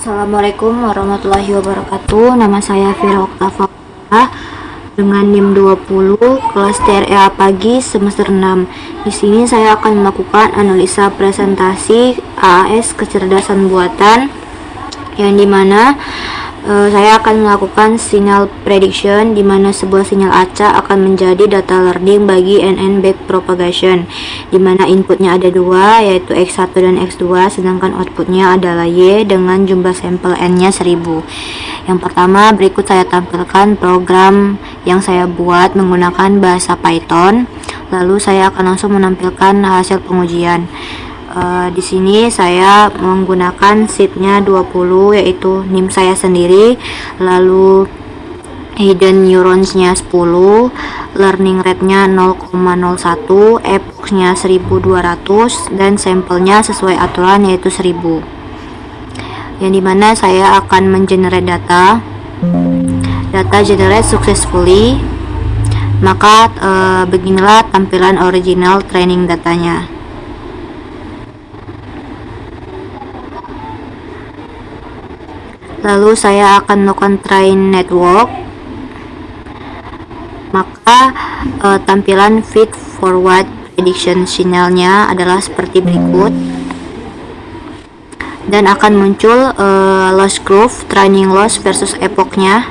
Assalamualaikum warahmatullahi wabarakatuh. Nama saya Vira Oktafa dengan NIM 20 kelas TREA pagi semester 6. Di sini saya akan melakukan analisa presentasi AAS kecerdasan buatan yang dimana saya akan melakukan sinyal prediction, di mana sebuah sinyal acak akan menjadi data learning bagi NN backpropagation, di mana inputnya ada dua, yaitu X1 dan X2, sedangkan outputnya adalah Y dengan jumlah sampel N-nya 1000. Yang pertama, berikut saya tampilkan program yang saya buat menggunakan bahasa Python, lalu saya akan langsung menampilkan hasil pengujian. Di sini saya menggunakan sheetnya 20, yaitu NIM saya sendiri, lalu hidden neurons-nya 10, learning rate-nya 0,01, epoch-nya 1200, dan sampelnya sesuai aturan yaitu 1000. Yang dimana saya akan mengenerate data generate successfully. Maka beginilah tampilan original training datanya. Lalu saya akan melakukan train network. Maka tampilan feed forward prediction sinyalnya adalah seperti berikut, dan akan muncul loss curve, training loss versus epoch-nya.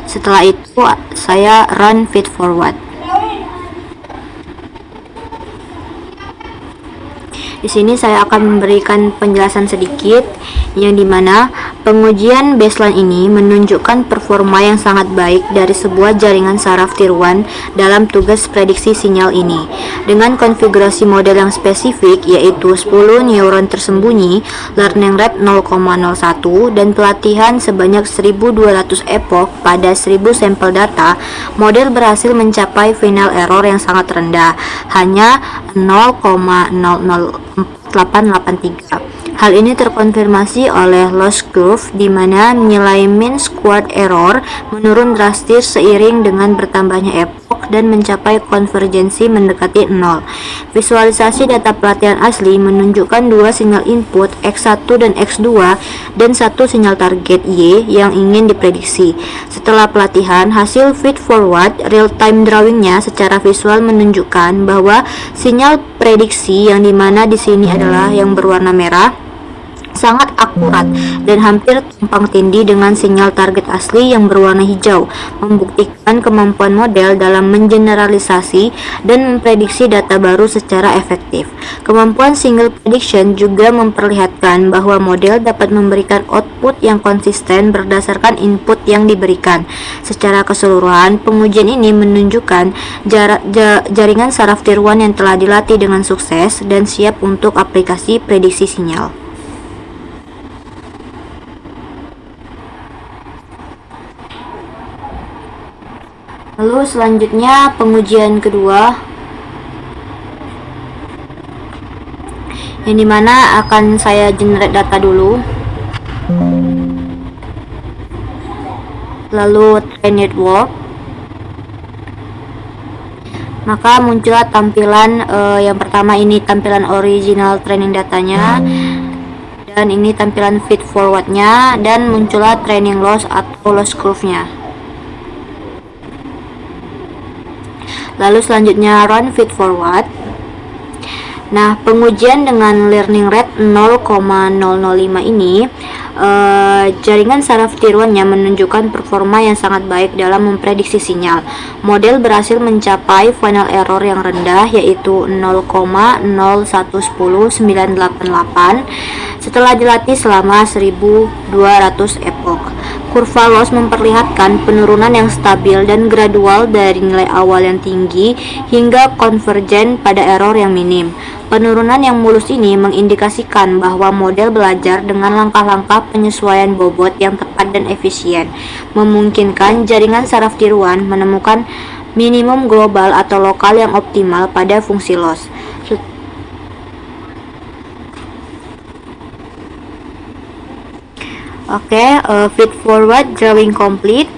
Setelah itu saya run feed forward. Di sini saya akan memberikan penjelasan sedikit, yang dimana pengujian baseline ini menunjukkan performa yang sangat baik dari sebuah jaringan saraf tiruan dalam tugas prediksi sinyal ini. Dengan konfigurasi model yang spesifik, yaitu 10 neuron tersembunyi, learning rate 0,01, dan pelatihan sebanyak 1200 epoch pada 1000 sampel data, model berhasil mencapai final error yang sangat rendah, hanya 0,00883. Hal ini terkonfirmasi oleh loss curve, di mana nilai mean squared error menurun drastis seiring dengan bertambahnya epoch dan mencapai konvergensi mendekati 0. Visualisasi data pelatihan asli menunjukkan dua sinyal input X1 dan X2 dan satu sinyal target Y yang ingin diprediksi. Setelah pelatihan, hasil feed forward real-time drawingnya secara visual menunjukkan bahwa sinyal prediksi, yang dimana di sini adalah yang berwarna merah, sangat akurat dan hampir tumpang tindih dengan sinyal target asli yang berwarna hijau, membuktikan kemampuan model dalam mengeneralisasi dan memprediksi data baru secara efektif. Kemampuan single prediction juga memperlihatkan bahwa model dapat memberikan output yang konsisten berdasarkan input yang diberikan. Secara keseluruhan, pengujian ini menunjukkan jaringan saraf tiruan yang telah dilatih dengan sukses dan siap untuk aplikasi prediksi sinyal. Lalu selanjutnya pengujian kedua, yang dimana akan saya generate data dulu, lalu train network. Maka muncullah tampilan yang pertama, ini tampilan original training datanya, dan ini tampilan feed forwardnya, dan muncullah training loss atau loss curve-nya. Lalu selanjutnya run feed forward. Nah, pengujian dengan learning rate 0,005 ini, jaringan saraf tiruannya menunjukkan performa yang sangat baik dalam memprediksi sinyal. Model berhasil mencapai final error yang rendah, yaitu 0,0110988 setelah dilatih selama 1200 epoch. Kurva loss memperlihatkan penurunan yang stabil dan gradual dari nilai awal yang tinggi hingga konvergen pada error yang minim. Penurunan yang mulus ini mengindikasikan bahwa model belajar dengan langkah-langkah penyesuaian bobot yang tepat dan efisien, memungkinkan jaringan saraf tiruan menemukan minimum global atau lokal yang optimal pada fungsi loss. Feed forward drawing complete.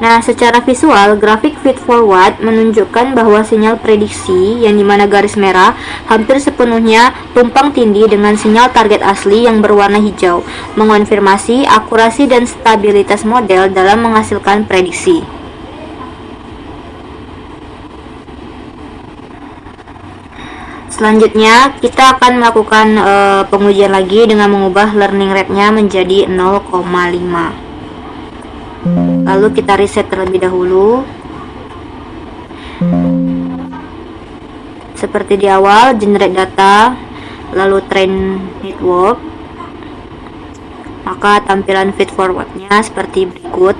Nah, secara visual, grafik feed forward menunjukkan bahwa sinyal prediksi, yang dimana garis merah, hampir sepenuhnya tumpang tindih dengan sinyal target asli yang berwarna hijau, mengonfirmasi akurasi dan stabilitas model dalam menghasilkan prediksi. Selanjutnya, kita akan melakukan pengujian lagi dengan mengubah learning rate-nya menjadi 0,5. Lalu kita reset terlebih dahulu. Seperti di awal, generate data, lalu train network. Maka tampilan feed forward-nya seperti berikut.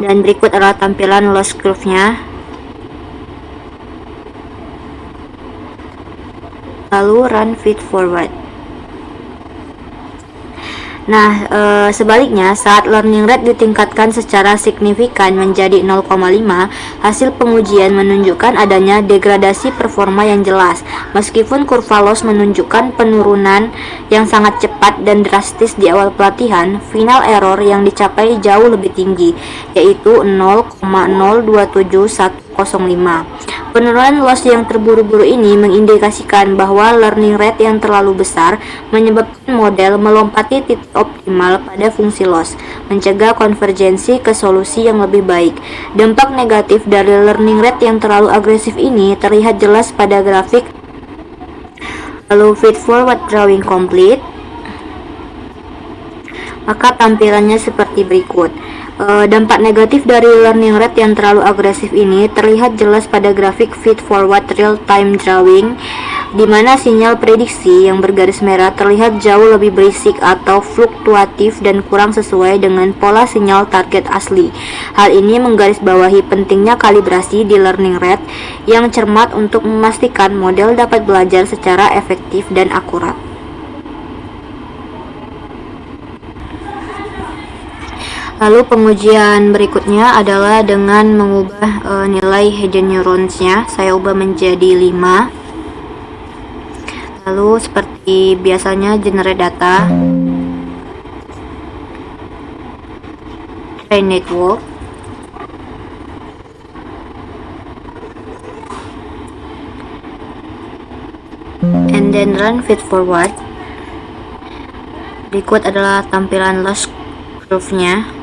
Dan berikut adalah tampilan loss curve-nya. Lalu run feed forward. Nah, sebaliknya, saat learning rate ditingkatkan secara signifikan menjadi 0,5, hasil pengujian menunjukkan adanya degradasi performa yang jelas. Meskipun kurva loss menunjukkan penurunan yang sangat cepat dan drastis di awal pelatihan, final error yang dicapai jauh lebih tinggi, yaitu 0,027105. Penurunan loss yang terburu-buru ini mengindikasikan bahwa learning rate yang terlalu besar menyebabkan model melompati titik optimal pada fungsi loss, mencegah konvergensi ke solusi yang lebih baik. Dampak negatif dari learning rate yang terlalu agresif ini terlihat jelas pada grafik. Lalu feed forward drawing complete. Maka tampilannya seperti berikut. Dampak negatif dari learning rate yang terlalu agresif ini terlihat jelas pada grafik feed forward real-time drawing, di mana sinyal prediksi yang bergaris merah terlihat jauh lebih berisik atau fluktuatif dan kurang sesuai dengan pola sinyal target asli. Hal ini menggarisbawahi pentingnya kalibrasi di learning rate yang cermat untuk memastikan model dapat belajar secara efektif dan akurat. Lalu pengujian berikutnya adalah dengan mengubah nilai hidden neurons-nya. Saya ubah menjadi 5. Lalu seperti biasanya generate data, train network, and then run feed forward. Berikut adalah tampilan loss curve-nya.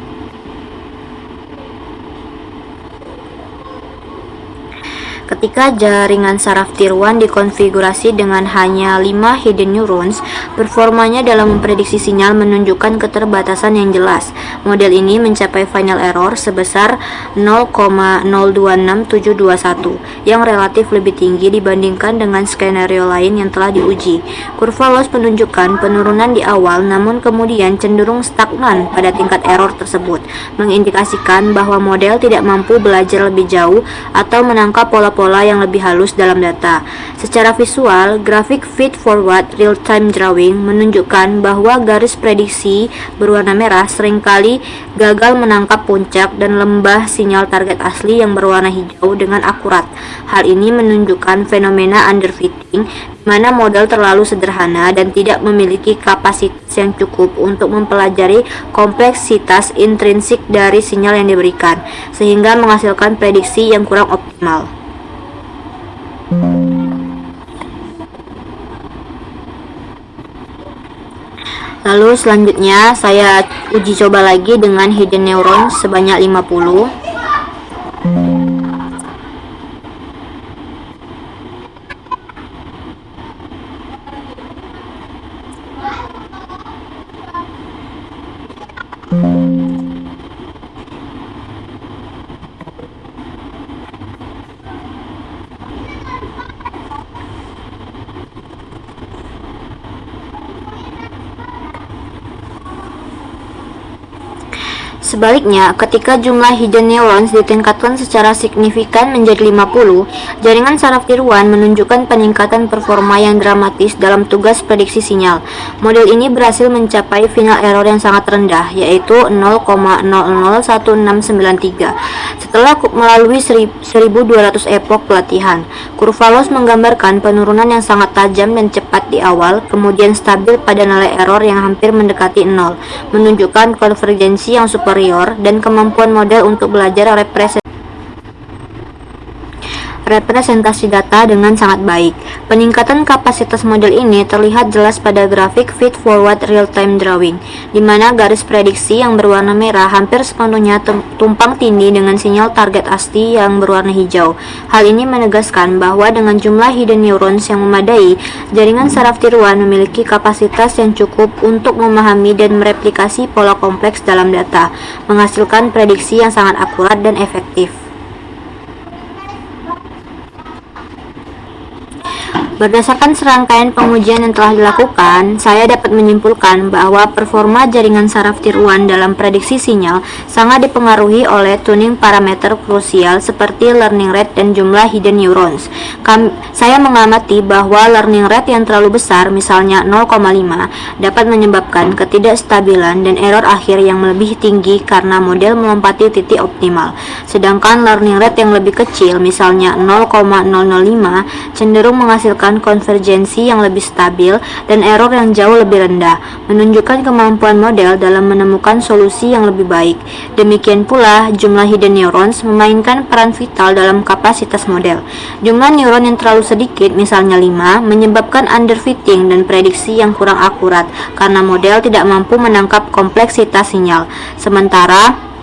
Ketika jaringan saraf tier 1 dikonfigurasi dengan hanya 5 hidden neurons, performanya dalam memprediksi sinyal menunjukkan keterbatasan yang jelas. Model ini mencapai final error sebesar 0,026721, yang relatif lebih tinggi dibandingkan dengan skenario lain yang telah diuji. Kurva loss menunjukkan penurunan di awal, namun kemudian cenderung stagnan pada tingkat error tersebut, mengindikasikan bahwa model tidak mampu belajar lebih jauh atau menangkap pola-pola yang lebih halus dalam data. Secara visual, grafik feed forward real-time drawing menunjukkan bahwa garis prediksi berwarna merah seringkali gagal menangkap puncak dan lembah sinyal target asli yang berwarna hijau dengan akurat. Hal ini menunjukkan fenomena underfitting, di mana model terlalu sederhana dan tidak memiliki kapasitas yang cukup untuk mempelajari kompleksitas intrinsik dari sinyal yang diberikan, sehingga menghasilkan prediksi yang kurang optimal. Lalu selanjutnya saya uji coba lagi dengan hidden neuron sebanyak 50. Sebaliknya, ketika jumlah hidden neurons ditingkatkan secara signifikan menjadi 50, jaringan saraf tiruan menunjukkan peningkatan performa yang dramatis dalam tugas prediksi sinyal. Model ini berhasil mencapai final error yang sangat rendah, yaitu 0,001693. Setelah melalui 1200 epok pelatihan, kurva loss menggambarkan penurunan yang sangat tajam dan cepat di awal, kemudian stabil pada nilai error yang hampir mendekati 0, menunjukkan konvergensi yang superior dan kemampuan model untuk belajar representasi data dengan sangat baik. Peningkatan kapasitas model ini terlihat jelas pada grafik feed forward real-time drawing, di mana garis prediksi yang berwarna merah hampir sepenuhnya tumpang tindih dengan sinyal target asli yang berwarna hijau. Hal ini menegaskan bahwa dengan jumlah hidden neurons yang memadai, jaringan saraf tiruan memiliki kapasitas yang cukup untuk memahami dan mereplikasi pola kompleks dalam data, menghasilkan prediksi yang sangat akurat dan efektif. Berdasarkan serangkaian pengujian yang telah dilakukan, saya dapat menyimpulkan bahwa performa jaringan saraf tiruan dalam prediksi sinyal sangat dipengaruhi oleh tuning parameter krusial seperti learning rate dan jumlah hidden neurons. Saya mengamati bahwa learning rate yang terlalu besar, misalnya 0,5, dapat menyebabkan ketidakstabilan dan error akhir yang lebih tinggi karena model melompati titik optimal. Sedangkan learning rate yang lebih kecil, misalnya 0,005, cenderung menghasilkan konvergensi yang lebih stabil dan error yang jauh lebih rendah, menunjukkan kemampuan model dalam menemukan solusi yang lebih baik. Demikian pula, jumlah hidden neurons memainkan peran vital dalam kapasitas model. Jumlah neuron yang terlalu sedikit, misalnya 5, menyebabkan underfitting dan prediksi yang kurang akurat karena model tidak mampu menangkap kompleksitas sinyal. Sementara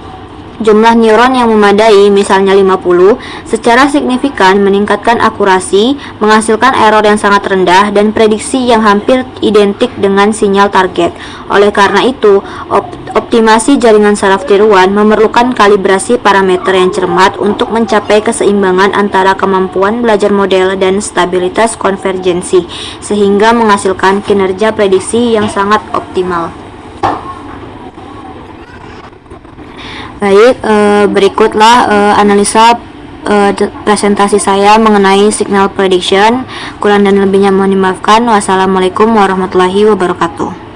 jumlah neuron yang memadai, misalnya 50, secara signifikan meningkatkan akurasi, menghasilkan error yang sangat rendah dan prediksi yang hampir identik dengan sinyal target. Oleh karena itu, optimasi jaringan saraf tiruan memerlukan kalibrasi parameter yang cermat untuk mencapai keseimbangan antara kemampuan belajar model dan stabilitas konvergensi, sehingga menghasilkan kinerja prediksi yang sangat optimal. Baik, berikutlah analisa presentasi saya mengenai signal prediction. Kurang dan lebihnya mohon dimaafkan. Wassalamualaikum warahmatullahi wabarakatuh.